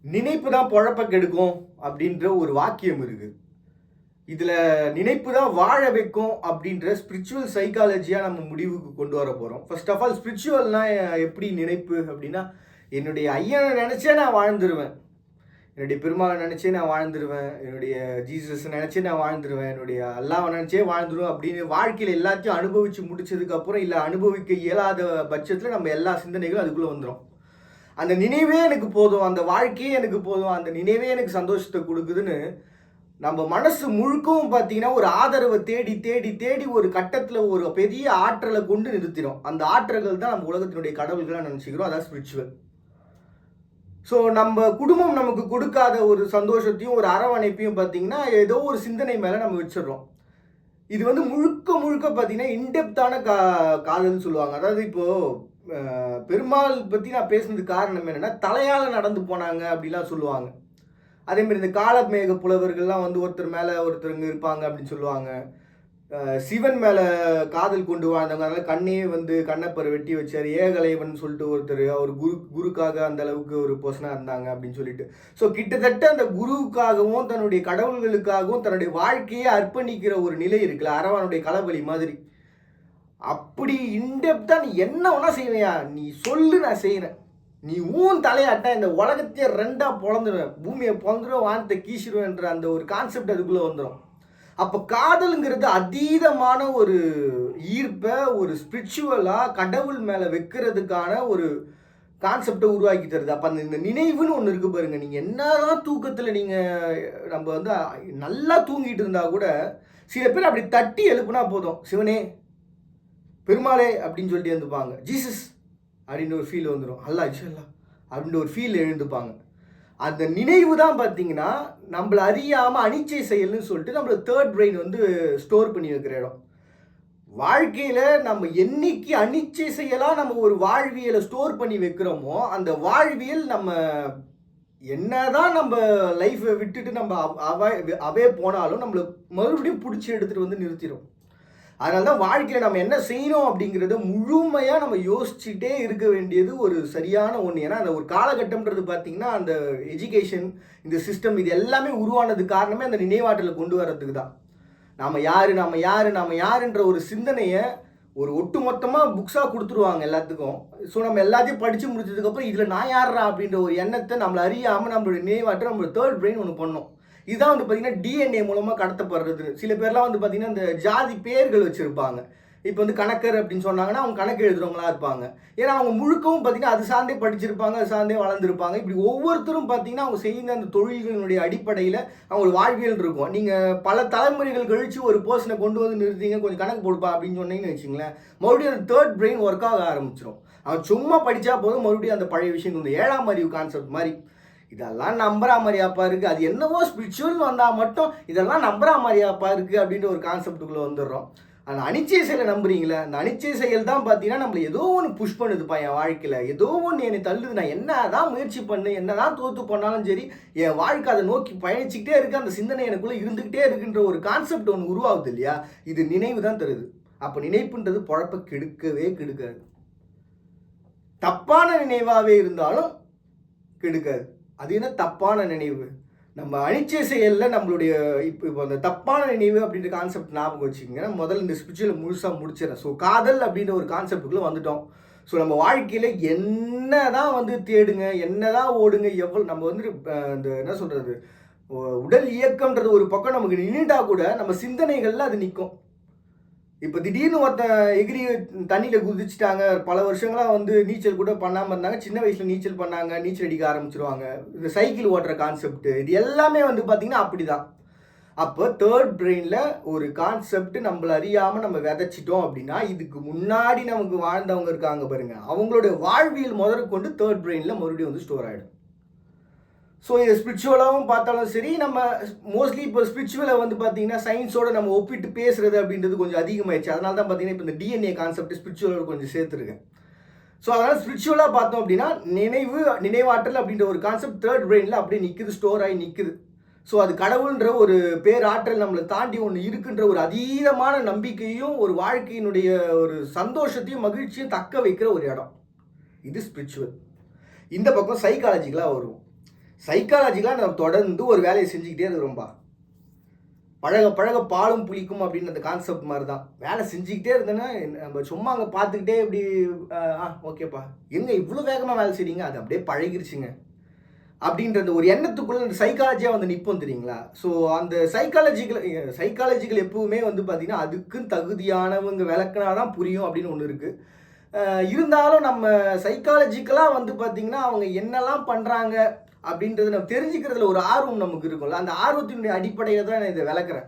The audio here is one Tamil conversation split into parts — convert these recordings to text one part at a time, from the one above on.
நினைப்பு தான் பொழப்ப கெடுக்கும் அப்படின்ற ஒரு வாக்கியம் இருக்கு. இதுல நினைப்பு தான் வாழ வைக்கும் அப்படின்ற ஸ்பிரிச்சுவல் சைக்காலஜியா நம்ம முடிவுக்கு கொண்டு வர போறோம். ஃபர்ஸ்ட் ஆஃப் ஆல் ஸ்பிரிச்சுவல்னா எப்படி நினைப்பு அப்படின்னா, என்னுடைய ஐயனை நினைச்சே நான் வாழ்ந்துருவேன். என்னுடைய பெருமாளை நினைச்சே நான் வாழ்ந்துருவேன். என்னுடைய ஜீசஸ் நினைச்சே நான் வாழ்ந்துருவேன். என்னுடைய அல்லாஹ்வை நினைச்சே வாழ்ந்துருவேன் அப்படின்னு வாழ்க்கையில எல்லாத்தையும் அனுபவிச்சு முடிச்சதுக்கு அப்புறம், இல்ல அனுபவிக்க இயலாத பட்சத்துல நம்ம எல்லா சிந்தனைகளும் அதுக்குள்ள வந்துரும். அந்த நினைவே எனக்கு போதும், அந்த வாழ்க்கையே எனக்கு போதும், அந்த நினைவே எனக்கு சந்தோஷத்தை கொடுக்குதுன்னு நம்ம மனசு முழுக்கவும் பார்த்தீங்கன்னா ஒரு ஆதரவை தேடி தேடி தேடி ஒரு கட்டத்தில் ஒரு பெரிய ஆற்றலை கொண்டு நிறுத்திடும். அந்த ஆற்றல்கள் தான் நம்ம உலகத்தினுடைய கடவுள்களாக நினச்சிக்கிறோம். அதான் ஸ்பிரிச்சுவல். ஸோ நம்ம குடும்பம் நமக்கு கொடுக்காத ஒரு சந்தோஷத்தையும் ஒரு அரவணைப்பையும் பார்த்தீங்கன்னா ஏதோ ஒரு சிந்தனை மேலே நம்ம வச்சிடுறோம். இது வந்து முழுக்க முழுக்க பார்த்தீங்கன்னா இன்டெப்தான காதல்னு சொல்லுவாங்க. அதாவது இப்போது பெருமாள் பற்றி நான் பேசுனதுக்கு காரணம் என்னென்னா, தலையால் நடந்து போனாங்க அப்படிலாம் சொல்லுவாங்க. அதேமாதிரி இந்த காலமேக புலவர்கள்லாம் வந்து ஒருத்தர் மேலே ஒருத்தருங்க இருப்பாங்க அப்படின்னு சொல்லுவாங்க. சிவன் மேலே காதல் கொண்டு வாழ்ந்தவங்க, அதனால் கண்ணே வந்து கண்ணப்பரை வெட்டி வச்சார். ஏகலைவன் சொல்லிட்டு ஒருத்தர், அவர் குருக்காக அந்த அளவுக்கு ஒரு பொசனாக இருந்தாங்க அப்படின்னு சொல்லிட்டு. ஸோ கிட்டத்தட்ட அந்த குருவுக்காகவும் தன்னுடைய கடவுள்களுக்காகவும் தன்னுடைய வாழ்க்கையை அர்ப்பணிக்கிற ஒரு நிலை இருக்குல்ல, அரவனுடைய களபலி மாதிரி. அப்படி இன்டெப்த்தாக நீ என்ன வேணா செய்வையா, நீ சொல்லு நான் செய்கிறேன், நீ ஊன் தலையாட்ட இந்த உலகத்தையே ரெண்டாக பொழந்துடுவேன், பூமியை பொழந்துடுவேன், வானத்தை கீசிடுவேன்ற அந்த ஒரு கான்செப்ட் அதுக்குள்ளே வந்துடும். அப்போ காதலுங்கிறது அதீதமான ஒரு ஈர்ப்பை ஒரு ஸ்பிரிச்சுவலாக கடவுள் மேலே வைக்கிறதுக்கான ஒரு கான்செப்டை உருவாக்கி தருது. அப்போ அந்த இந்த நினைவுன்னு ஒன்று இருக்குது பாருங்கள். நீங்கள் என்னதான் தூக்கத்தில் நம்ம வந்து நல்லா தூங்கிட்டு இருந்தால் கூட சில பேர் அப்படி தட்டி எழுப்புனா போதும், சிவனே பெருமாளே அப்படின்னு சொல்லிட்டு எழுந்துப்பாங்க. ஜீசஸ் அப்படின்ற ஒரு ஃபீல் வந்துடும். அல்லா இன்ஷல்லா அப்படின்ற ஒரு ஃபீல் எழுந்துப்பாங்க. அந்த நினைவு தான் பார்த்தீங்கன்னா நம்மளை அறியாமல் அனிச்சை செயல்னு சொல்லிட்டு நம்மளை தேர்ட் பிரெயின் வந்து ஸ்டோர் பண்ணி வைக்கிற இடம். வாழ்க்கையில் நம்ம என்னைக்கு அனிச்சை செயலாக நம்ம ஒரு வாழ்வியலை ஸ்டோர் பண்ணி வைக்கிறோமோ, அந்த வாழ்வியல் நம்ம என்னதான் நம்ம லைஃப்பை விட்டுட்டு நம்ம அவே போனாலும் நம்மளை மறுபடியும் பிடிச்சி எடுத்துகிட்டு வந்து நிறுத்திடும். அதனால தான் வாழ்க்கையில் நம்ம என்ன செய்யணும் அப்படிங்கிறத முழுமையாக நம்ம யோசிச்சுட்டே இருக்க வேண்டியது ஒரு சரியான ஒன்று. ஏன்னா அந்த ஒரு காலகட்டம்ன்றது பார்த்திங்கன்னா அந்த எஜுகேஷன், இந்த சிஸ்டம், இது எல்லாமே உருவானது காரணமே அந்த நினைவாற்றலை கொண்டு வர்றதுக்கு தான். நாம் யாருன்ற ஒரு சிந்தனையை ஒரு ஒட்டு மொத்தமாக புக்ஸாக கொடுத்துருவாங்க எல்லாத்துக்கும். ஸோ நம்ம எல்லாத்தையும் படித்து முடிச்சதுக்கப்புறம் இதில் நான் யாரா அப்படின்ற ஒரு எண்ணத்தை நம்மளை அறியாமல் நம்மளுடைய நினைவாற்றல் நம்மளோட தேர்ட் பிரெயின் ஒன்று பண்ணோம். இதுதான் வந்து பார்த்தீங்கன்னா டிஎன்ஏ மூலமாக கடத்தப்படுறது. சில பேர்லாம் வந்து பார்த்தீங்கன்னா இந்த ஜாதி பேர்கள் வச்சுருப்பாங்க. இப்போ வந்து கணக்கர் அப்படின்னு சொன்னாங்கன்னா அவங்க கணக்கு எழுதுறவங்களா இருப்பாங்க. ஏன்னா அவங்க முழுக்கவும் பார்த்தீங்கன்னா அது சார்ந்தே படிச்சிருப்பாங்க, அது சார்ந்தே வளர்ந்துருப்பாங்க. இப்படி ஒவ்வொருத்தரும் பார்த்தீங்கன்னா அவங்க செய்த அந்த தொழில்களினுடைய அடிப்படையில் அவங்க வாழ்வியல் இருக்கும். நீங்கள் பல தலைமுறைகள் கழித்து ஒரு பர்சனை கொண்டு வந்து நிறுத்திங்க, கொஞ்சம் கணக்கு போடுப்பா அப்படின்னு சொன்னீங்கன்னு வச்சுங்களேன், மறுபடியும் அந்த தேர்ட் பிரெயின் ஒர்க் ஆக ஆரம்பிச்சிடும். அவன் சும்மா படித்தா போதும் மறுபடியும் அந்த பழைய விஷயம், இந்த 7ஆம் அறிவு கான்செப்ட் மாதிரி இதெல்லாம் நம்புற மாதிரியாப்பா இருக்குது, அது என்னவோ ஸ்பிரிச்சுவல் வந்தால் மட்டும் இதெல்லாம் நம்புற மாதிரியாப்பா இருக்குது அப்படின்ற ஒரு கான்செப்டுக்குள்ளே வந்துடுறோம். அந்த அனிச்சை செயலை நம்புறீங்களே, அந்த அனிச்சை செயல் தான் பார்த்தீங்கன்னா நம்மளை ஏதோ ஒன்று புஷ் பண்ணுதுப்பா என் வாழ்க்கையில், ஏதோ ஒன்று என்னை தள்ளுது, நான் என்ன தான் முயற்சி பண்ணு, என்ன தான் தோற்று பண்ணாலும் சரி என் வாழ்க்கை அதை நோக்கி பயணிச்சுக்கிட்டே இருக்குது, அந்த சிந்தனை எனக்குள்ளே இருந்துக்கிட்டே இருக்குன்ற ஒரு கான்செப்ட் ஒன்று உருவாகுது இல்லையா, இது நினைவு தான் தருது. அப்போ நினைப்புன்றது பொழப்பை கெடுக்கவே கெடுக்காது. தப்பான நினைவாகவே இருந்தாலும் கெடுக்காது. அது என்ன தப்பான நினைவு? நம்ம அனிச்சை செயலில் நம்மளுடைய இப்போ அந்த தப்பான நினைவு அப்படின்ற கான்செப்ட் ஞாபகம் வச்சுக்கோங்க. முதல்ல இந்த ஸ்பிரிச்சுவல் முழுசாக முடிச்சிடறேன். ஸோ காதல் அப்படின்ற ஒரு கான்செப்டுக்குள்ளே வந்துட்டோம். ஸோ நம்ம வாழ்க்கையில் என்ன தான் வந்து தேடுங்க, என்ன தான் ஓடுங்க, எவ்வளோ நம்ம வந்து இந்த என்ன சொல்கிறது, உடல் இயக்கம்ன்றது ஒரு பக்கம் நமக்கு நின்றுட்டா கூட நம்ம சிந்தனைகளில் அது நிற்கும். இப்போ திடீர்னு ஒருத்தன் எகிரி தண்ணியில் குதிச்சுட்டாங்க, பல வருஷங்களாக வந்து நீச்சல் கூட பண்ணாமல் இருந்தாங்க, சின்ன வயசில் நீச்சல் பண்ணாங்க, நீச்சல் அடிக்க ஆரம்பிச்சிருவாங்க. இந்த சைக்கிள் ஓட்டுற கான்செப்ட், இது எல்லாமே வந்து பார்த்திங்கன்னா அப்படி தான். அப்போ தேர்ட் பிரெயினில் ஒரு கான்செப்ட் நம்மளை அறியாமல் நம்ம விதைச்சிட்டோம் அப்படின்னா, இதுக்கு முன்னாடி நமக்கு வாழ்ந்தவங்க இருக்காங்க பாருங்கள், அவங்களோட வாழ்வியல் முதற்கொண்டு தேர்ட் பிரெயினில் மறுபடியும் வந்து ஸ்டோர் ஆகிடும். ஸோ இதை ஸ்பிரிச்சுவலாகவும் பார்த்தாலும் சரி, நம்ம மோஸ்ட்லி இப்போ ஸ்பிரிச்சுவலை வந்து பார்த்தீங்கன்னா சயின்ஸோடு நம்ம ஒப்பிட்டு பேசுகிறது அப்படின்றது கொஞ்சம் அதிகமாகிடுச்சு. அதனால தான் பார்த்தீங்கன்னா இப்போ இந்த டிஎன்ஏ கான்செப்ட் ஸ்பிரிச்சுவலோட கொஞ்சம் சேர்த்துருக்கேன். ஸோ அதனால் ஸ்பிரிச்சுவலாக பார்த்தோம் அப்படின்னா நினைவாற்றல் அப்படின்ற ஒரு கான்செப்ட் தேர்ட் பிரெயினில் அப்படியே நிற்குது, ஸ்டோர் ஆகி நிற்குது. ஸோ அது கடவுள்ன்ற ஒரு பேராற்றல் நம்மளை தாண்டி ஒன்று இருக்குன்ற ஒரு அதீதமான நம்பிக்கையும் ஒரு வாழ்க்கையினுடைய ஒரு சந்தோஷத்தையும் மகிழ்ச்சியும் தக்க வைக்கிற ஒரு இடம். இது ஸ்பிரிச்சுவல். இந்த பக்கம் சைக்காலஜிக்கலாக வருவோம். சைக்காலஜிக்கலாக நம்ம தொடர்ந்து ஒரு வேலையை செஞ்சுக்கிட்டே இருக்கிறோம்பா. பழக பழக பாலும் புளிக்கும் அப்படின்னு அந்த கான்செப்ட் மாதிரி தான். வேலை செஞ்சுக்கிட்டே இருந்தேன்னா நம்ம சும்மா அங்கே பார்த்துக்கிட்டே இப்படி ஓகேப்பா எங்கே இவ்வளோ வேகமாக வேலை செய்றீங்க, அது அப்படியே பழகிருச்சுங்க அப்படின்ற ஒரு எண்ணத்துக்குள்ள இந்த சைக்காலஜியாக வந்து நிற்போம் தெரியுங்களா. ஸோ அந்த சைக்காலஜிக்கல் எப்பவுமே வந்து பார்த்தீங்கன்னா அதுக்குன்னு தகுதியானவங்க விளக்குனா தான் புரியும் அப்படின்னு ஒன்று இருக்குது. இருந்தாலும் நம்ம சைக்காலஜிக்கலாக வந்து பார்த்தீங்கன்னா அவங்க என்னெல்லாம் பண்ணுறாங்க அப்படின்றது நம்ம தெரிஞ்சுக்கிறதுல ஒரு ஆர்வம் நமக்கு இருக்கும்ல. அந்த ஆர்வத்தினுடைய அடிப்படையில் தான் நான் இதை விளக்குறேன்.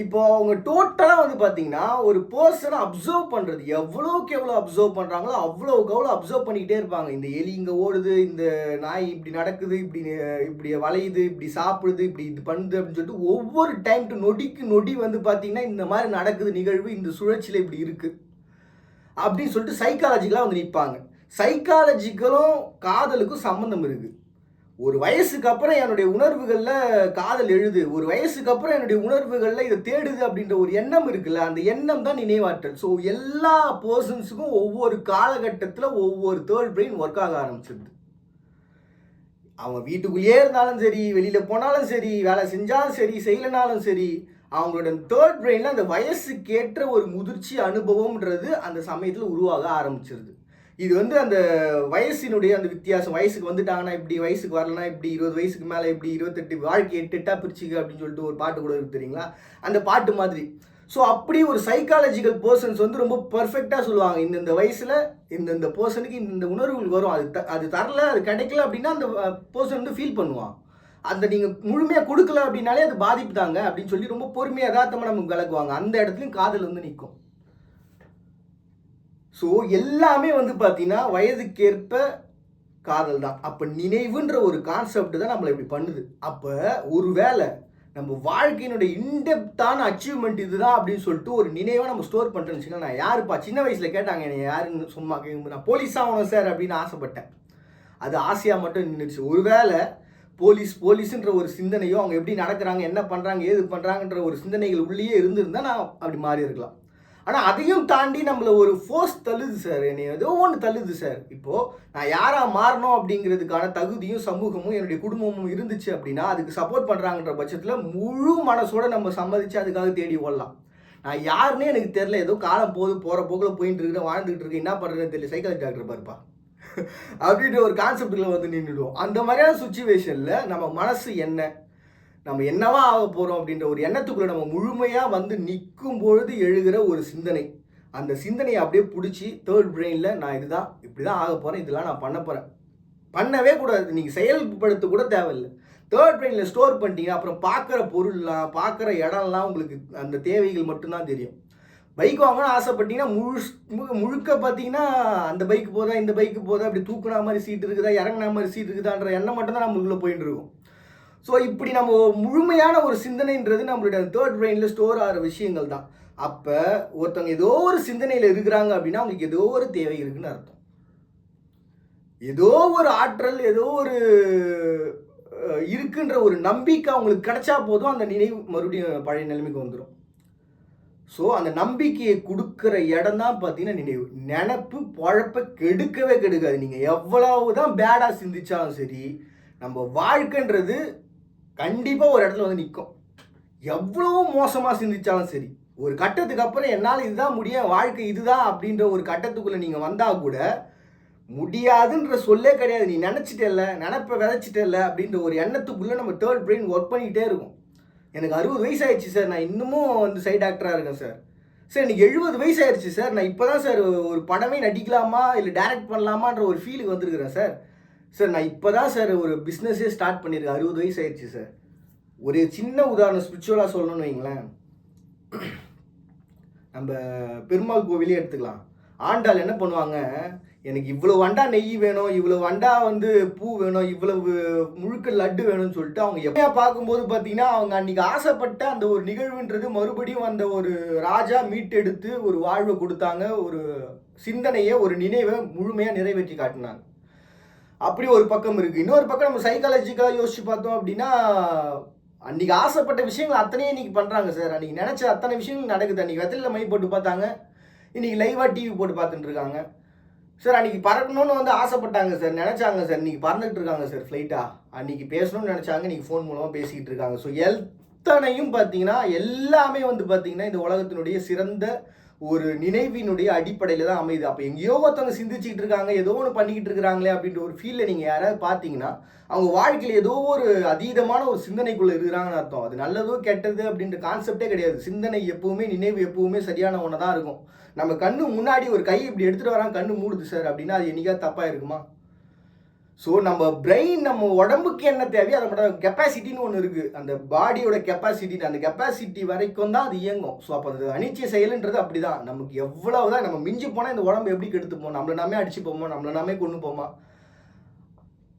இப்போ அவங்க டோட்டலாக வந்து பார்த்தீங்கன்னா ஒரு பர்சனை அப்சர்வ் பண்ணுறது எவ்வளோக்கு எவ்வளோ அப்சர்வ் பண்ணுறாங்களோ அவ்வளோக்கு அவ்வளோ அப்சர்வ் பண்ணிக்கிட்டே இருப்பாங்க. இந்த எலி இங்கே ஓடுது, இந்த நாய் இப்படி நடக்குது, இப்படி இப்படி வளையுது, இப்படி சாப்பிடுது, இப்படி இது பண்ணுது அப்படின்னு சொல்லிட்டு ஒவ்வொரு டைம் டு நொடிக்கு நொடி வந்து பார்த்தீங்கன்னா இந்த மாதிரி நடக்குது நிகழ்வு, இந்த சுழற்சியில் இப்படி இருக்குது அப்படின்னு சொல்லிட்டு சைக்காலஜிக்கலாக வந்து நிற்பாங்க. சைக்காலஜிக்கலும் காதலுக்கும் சம்மந்தம் இருக்குது. ஒரு வயசுக்கு அப்புறம் என்னுடைய உணர்வுகளில் காதல் எழுது, ஒரு வயசுக்கு அப்புறம் என்னுடைய உணர்வுகளில் இதை தேடுது அப்படின்ற ஒரு எண்ணம் இருக்குல்ல, அந்த எண்ணம் தான் நினைவாற்றல். ஸோ எல்லா பர்சன்ஸுக்கும் ஒவ்வொரு காலகட்டத்தில் ஒவ்வொரு தேர்ட் பிரெயின் ஒர்க் ஆக ஆரம்பிச்சிருது. அவங்க வீட்டுக்குள்ளேயே இருந்தாலும் சரி, வெளியில் போனாலும் சரி, வேலை செஞ்சாலும் சரி, செய்யலைனாலும் சரி, அவங்களோட தேர்ட் பிரெயினில் அந்த வயசுக்கேற்ற ஒரு முதிர்ச்சி அனுபவம்ன்றது அந்த சமயத்தில் உருவாக ஆரம்பிச்சிருது. இது வந்து அந்த வயசினுடைய அந்த வித்தியாசம். வயசுக்கு வந்துட்டாங்கன்னா இப்படி, வயசுக்கு வரலன்னா இப்படி, 20 வயசுக்கு மேலே இப்படி, 28 வாழ்க்கை 8 பிரிச்சுக்க அப்படின்னு சொல்லிட்டு ஒரு பாட்டு கூட இருக்கு தெரியுங்களா, அந்த பாட்டு மாதிரி. ஸோ அப்படி ஒரு சைக்காலஜிக்கல் பர்சன்ஸ் வந்து ரொம்ப பர்ஃபெக்டாக சொல்லுவாங்க, இந்தந்த வயசில் இந்த பர்சனுக்கு இந்த உணர்வுகள் வரும், அது தரல, அது கிடைக்கல அப்படின்னா அந்த பர்சன் வந்து ஃபீல் பண்ணுவான். அந்த நீங்கள் முழுமையாக கொடுக்கல அப்படின்னாலே அது பாதிப்பு தாங்க அப்படின்னு சொல்லி ரொம்ப பொறுமையாக யதார்த்தமாக நமக்கு விளக்குவாங்க. அந்த இடத்துலையும் காதல் வந்து நிற்கும். ஸோ எல்லாமே வந்து பார்த்தீங்கன்னா வயதுக்கேற்ப காதல் தான். அப்போ நினைவுன்ற ஒரு கான்செப்ட் தான் நம்மளை இப்படி பண்ணுது. அப்போ ஒரு வேளை நம்ம வாழ்க்கையினுடைய இன்டெப்தான அச்சீவ்மெண்ட் இதுதான் அப்படின்னு சொல்லிட்டு ஒரு நினைவை நம்ம ஸ்டோர் பண்ணுறேன்னு வச்சுக்கோங்க. நான் யாருப்பா சின்ன வயசில் கேட்டாங்க என்னை யாருன்னு, சும்மா நான் போலீஸ் ஆகணும் சார் அப்படின்னு ஆசைப்பட்டேன். அது ஆசையாக மட்டும் நின்றுச்சு. ஒருவேளை போலீஸுன்ற ஒரு சிந்தனையோ, அவங்க எப்படி நடக்கிறாங்க, என்ன பண்ணுறாங்க, ஏது பண்ணுறாங்கன்ற ஒரு சிந்தனைகள் உள்ளேயே இருந்திருந்தால் நான் அப்படி மாறி இருக்கலாம். ஆனால் அதையும் தாண்டி நம்மளை ஒரு ஃபோர்ஸ் தள்ளுது சார், என்னை ஏதோ ஒன்று தள்ளுது சார். இப்போது நான் யாராக மாறணும் அப்படிங்கிறதுக்கான தகுதியும் சமூகமும் என்னுடைய குடும்பமும் இருந்துச்சு அப்படின்னா அதுக்கு சப்போர்ட் பண்ணுறாங்கன்ற பட்சத்தில் முழு மனசோட நம்ம சம்மதிச்சு அதுக்காக தேடி ஓடலாம். நான் யாருன்னே எனக்கு தெரில, ஏதோ காலம் போகிற போக்கில் போயிட்டு இருக்கிறேன், வாழ்ந்துகிட்டு இருக்கேன், என்ன பண்ணுறதுன்னு தெரியல, சைக்காலஜி டாக்டர் பாருப்பா அப்படின்ற ஒரு கான்செப்டில் வந்து நின்றுடுவோம். அந்த மாதிரியான சுச்சுவேஷனில் நம்ம மனசு என்ன, நம்ம என்னவா ஆக போகிறோம் அப்படின்ற ஒரு எண்ணத்துக்குள்ளே நம்ம முழுமையாக வந்து நிற்கும் பொழுது எழுகிற ஒரு சிந்தனை, அந்த சிந்தனையை அப்படியே பிடிச்சி தேர்ட் பிரெயினில் நான் இதுதான் இப்படி தான் ஆக போகிறேன், இதெல்லாம் நான் பண்ண போகிறேன், பண்ணவே கூடாது, நீங்கள் செயல்படுத்த கூட தேவையில்லை, தேர்ட் பிரெயினில் ஸ்டோர் பண்ணிட்டீங்க. அப்புறம் பார்க்குற பொருள்லாம், பார்க்குற இடம்லாம் உங்களுக்கு அந்த தேவைகள் மட்டும்தான் தெரியும். பைக் வாங்கணும்னு ஆசைப்பட்டீங்கன்னா முழுக்க பார்த்தீங்கன்னா அந்த பைக்கு போதா, இந்த பைக்கு போதா, அப்படி தூக்குனா மாதிரி சீட் இருக்குதா, இறங்குனா மாதிரி சீட் இருக்குதான்ற எண்ணம் மட்டும்தான் நம்மளுக்குள்ளே போயிட்டு இருக்கும். ஸோ இப்படி நம்ம முழுமையான ஒரு சிந்தனைன்றது நம்மளுடைய தேர்ட் பிரெயினில் ஸ்டோர் ஆகிற விஷயங்கள் தான். அப்போ ஒருத்தவங்க ஏதோ ஒரு சிந்தனையில் இருக்கிறாங்க அப்படின்னா அவங்களுக்கு ஏதோ ஒரு தேவை இருக்குன்னு அர்த்தம். ஏதோ ஒரு ஆற்றல், ஏதோ ஒரு இருக்குன்ற ஒரு நம்பிக்கை அவங்களுக்கு கிடைச்சா போதும், அந்த நினைவு மறுபடியும் பழைய நிலைமைக்கு வந்துடும். ஸோ அந்த நம்பிக்கையை கொடுக்குற இடம் தான் பார்த்தீங்கன்னா நினைவு. நினப்பு பழப்பை கெடுக்கவே கெடுக்காது. நீங்கள் எவ்வளவு தான் பேடாக சிந்திச்சாலும் சரி, நம்ம வாழ்க்கைன்றது கண்டிப்பாக ஒரு இடத்துல வந்து நிற்கும். எவ்வளோ மோசமாக சிந்திச்சாலும் சரி, ஒரு கட்டத்துக்கு அப்புறம் என்னால் இதுதான் முடியும், வாழ்க்கை இதுதான் அப்படின்ற ஒரு கட்டத்துக்குள்ளே நீங்கள் வந்தால் கூட முடியாதுன்ற சொல்லே கிடையாது. நீ நினச்சிட்டேல்ல, நினப்பை விதைச்சிட்டேல்ல அப்படின்ற ஒரு எண்ணத்துக்குள்ளே நம்ம தேர்ட் பிரெயின் ஒர்க் பண்ணிக்கிட்டே இருக்கும். எனக்கு 60 வயசு ஆயிடுச்சு சார், நான் இன்னமும் வந்து சைட் ஆக்டராக இருக்கேன் சார். சார் எனக்கு 70 வயசு ஆயிடுச்சு சார், நான் இப்போ தான் சார் ஒரு படமே நடிக்கலாமா இல்லை டைரக்ட் பண்ணலாமான்ற ஒரு ஃபீலுக்கு வந்துருக்கிறேன் சார். சார் நான் இப்போ தான் சார் ஒரு பிஸ்னஸே ஸ்டார்ட் பண்ணியிருக்கேன், 60 வயசு ஆயிடுச்சு சார். ஒரு சின்ன உதாரணம் ஸ்பிரிச்சுவலாக சொல்லணும்னு வைங்களேன், நம்ம பெருமாள் கோவிலே எடுத்துக்கலாம். ஆண்டாள் என்ன பண்ணுவாங்க, எனக்கு இவ்வளவு வண்டா நெய் வேணும், இவ்வளவு வண்டா வந்து பூ வேணும், இவ்வளவு முழுக்க லட்டு வேணும்னு சொல்லிட்டு அவங்க எப்பயா பார்க்கும்போது பார்த்தீங்கன்னா அவங்க அன்னைக்கு ஆசைப்பட்ட அந்த ஒரு நிகழ்வுன்றது மறுபடியும் அந்த ஒரு ராஜா மீட்டெடுத்து ஒரு வாழ்வை கொடுத்தாங்க, ஒரு சிந்தனையை, ஒரு நினைவை முழுமையாக நிறைவேற்றி காட்டினாங்க. அப்படி ஒரு பக்கம் இருக்குது. இன்னொரு பக்கம் நம்ம சைக்காலஜிக்கலாக யோசிச்சு பார்த்தோம் அப்படின்னா, அன்றைக்கி ஆசைப்பட்ட விஷயங்கள் அத்தனையும் இன்றைக்கி பண்ணுறாங்க சார். அன்றைக்கி நினச்ச அத்தனை விஷயங்கள் நடக்குது. அன்றைக்கி வெத்தலையில் மை போட்டு பார்த்தாங்க, இன்றைக்கி லைவாக டிவி போட்டு பார்த்துட்டு இருக்காங்க. சார் அன்றைக்கி பறக்கணும்னு வந்து ஆசைப்பட்டாங்க சார், நினச்சாங்க சார், இன்றைக்கி பறந்துட்டு இருக்காங்க சார் ஃப்ளைட்டாக. அன்றைக்கி பேசணும்னு நினச்சாங்க, இன்றைக்கி ஃபோன் மூலமாக பேசிக்கிட்டு இருக்காங்க. ஸோ எத்தனையும் பார்த்தீங்கன்னா எல்லாமே வந்து பார்த்தீங்கன்னா இந்த உலகத்தினுடைய சிறந்த ஒரு நினைவினுடைய அடிப்படையில் தான் அமையுது. அப்போ எங்கேயோ ஒருத்தவங்க சிந்திச்சுக்கிட்டு இருக்காங்க, ஏதோ ஒன்று பண்ணிக்கிட்டு இருக்கிறாங்களே அப்படின்ற ஒரு ஃபீலில் நீங்கள் யாராவது பார்த்தீங்கன்னா அவங்க வாழ்க்கையில் ஏதோ ஒரு அதீதமான ஒரு சிந்தனைக்குள்ளே இருக்கிறாங்கன்னு அர்த்தம். அது நல்லதோ கெட்டது அப்படின்ற கான்செப்டே கிடையாது. சிந்தனை எப்பவுமே, நினைவு எப்பவுமே சரியான ஒன்று தான் இருக்கும். நம்ம கண்ணு முன்னாடி ஒரு கை இப்படி எடுத்துகிட்டு வரான், கண்ணு மூடுது சார் அப்படின்னா அது என்னைக்காவது தப்பாக இருக்குமா? ஸோ நம்ம பிரெயின் நம்ம உடம்புக்கு என்ன தேவையோ அதை மட்டும் கெப்பாசிட்டின்னு ஒன்று இருக்குது. அந்த பாடியோட கெப்பாசிட்டின்னு அந்த கெப்பாசிட்டி வரைக்கும் தான் அது இயங்கும். ஸோ அப்போ அது அனிச்சை செயலுன்றது அப்படி தான். நமக்கு எவ்வளவு தான் நம்ம மிஞ்சி போனால் இந்த உடம்பு எப்படி கெடுத்துப்போம், நம்மளை நாமே அடிச்சுப்போமா, நம்மளை நாமே கொண்டு போமா,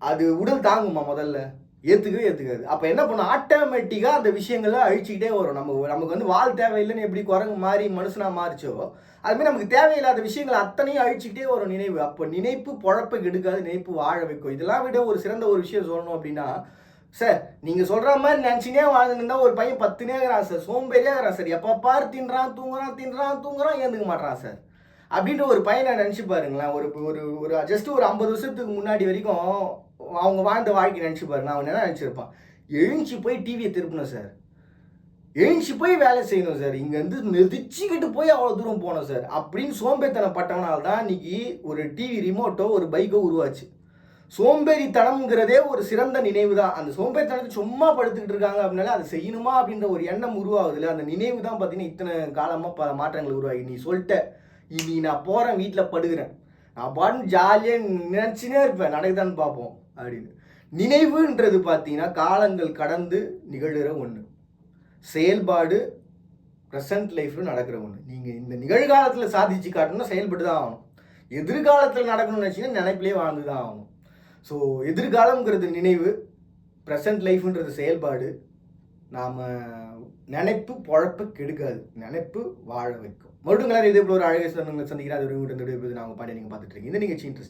அது உடல் தாங்குமா? முதல்ல ஏற்றுக்காது. அப்போ என்ன பண்ணும், ஆட்டோமேட்டிக்காக அந்த விஷயங்களை அழிச்சிக்கிட்டே வரும். நமக்கு வந்து வால் தேவையில்லைன்னு எப்படி குரங்கு மாறி மனுஷனாக மாறிச்சோ அதுமாதிரி நமக்கு தேவையில்லாத விஷயங்களை அத்தனையும் அழிச்சிக்கிட்டே வரும் நினைவு. அப்போ நினைப்பு பொழப்பை கெடுக்காது, நினைப்பு வாழ வைக்கும். இதெல்லாம் விட ஒரு சிறந்த ஒரு விஷயம் சொல்லணும் அப்படின்னா, சார் நீங்கள் சொல்கிற மாதிரி நினச்சினே வாழ்ந்துருந்தா ஒரு பையன் 10 இருக்கிறான் சார், சோம்பேறியாக இருக்கிறான் சார், எப்போ பார் தின்றான் தூங்குறான் ஏந்துக்க மாட்டான் சார் அப்படின்ற ஒரு பையனை நினச்சி பாருங்களேன். ஒரு ஜஸ்ட் ஒரு 50 வருஷத்துக்கு முன்னாடி வரைக்கும் அவங்க வாழ்ந்த வாழ்க்கை நினச்சி பாருங்க. அவன் என்ன நினச்சிருப்பான், எழுஞ்சி போய் டிவியை திருப்பணும் சார், எழுஞ்சி போய் வேலை செய்யணும் சார், இங்கேருந்து மிதிச்சுக்கிட்டு போய் அவ்வளோ தூரம் போகணும் சார் அப்படின்னு சோம்பேறித்தனப்பட்டவனால தான் இன்னைக்கு ஒரு டிவி ரிமோட்டோ ஒரு பைக்கோ உருவாச்சு. சோம்பேறித்தனம்ங்கிறதே ஒரு சிறந்த நினைவு தான். அந்த சோம்பேறித்தனத்தை சும்மா படுத்துக்கிட்டு இருக்காங்க அப்படின்னால அதை செய்யணுமா அப்படின்ற ஒரு எண்ணம் உருவாகுதுல, அந்த நினைவு தான் பார்த்தீங்கன்னா இத்தனை காலமாக பல மாற்றங்கள் உருவாகி. நீ சொல்லிட்ட, இனி நான் போகிறேன், வீட்டில் படுகிறேன், நான் பாட்டு ஜாலியாக நினச்சினே இருப்பேன், நடக்குதான்னு பார்ப்போம் அப்படின்னு. நினைவுன்றது பார்த்தீங்கன்னா காலங்கள் கடந்து நிகழ்கிற ஒன்று, செயல்பாடு ப்ரெசன்ட் லைஃப்பில் நடக்கிற ஒன்று. நீங்கள் இந்த நிகழ்காலத்தில் சாதிச்சு காட்டணும்னா செயல்பட்டு தான் ஆகணும். எதிர்காலத்தில் நடக்கணும்னு நினச்சிங்கன்னா நினைப்பிலே வாழ்ந்து தான் ஆகணும். ஸோ எதிர்காலம்ங்கிறது நினைவு, ப்ரெசன்ட் லைஃப்ன்றது செயல்பாடு. நாம் நினைப்பு பொழப்பை கெடுக்காது, நினைப்பு வாழ வைக்கும். மறுபடியும் இதே போல ஒரு அழகை சந்திக்கிறேன். அது ஒரு நாங்கள் பாண்டிய நீங்கள் பார்த்துட்டு இருக்கீங்க. இந்த நிகழ்ச்சி இன்ட்ரெஸ்டிங்.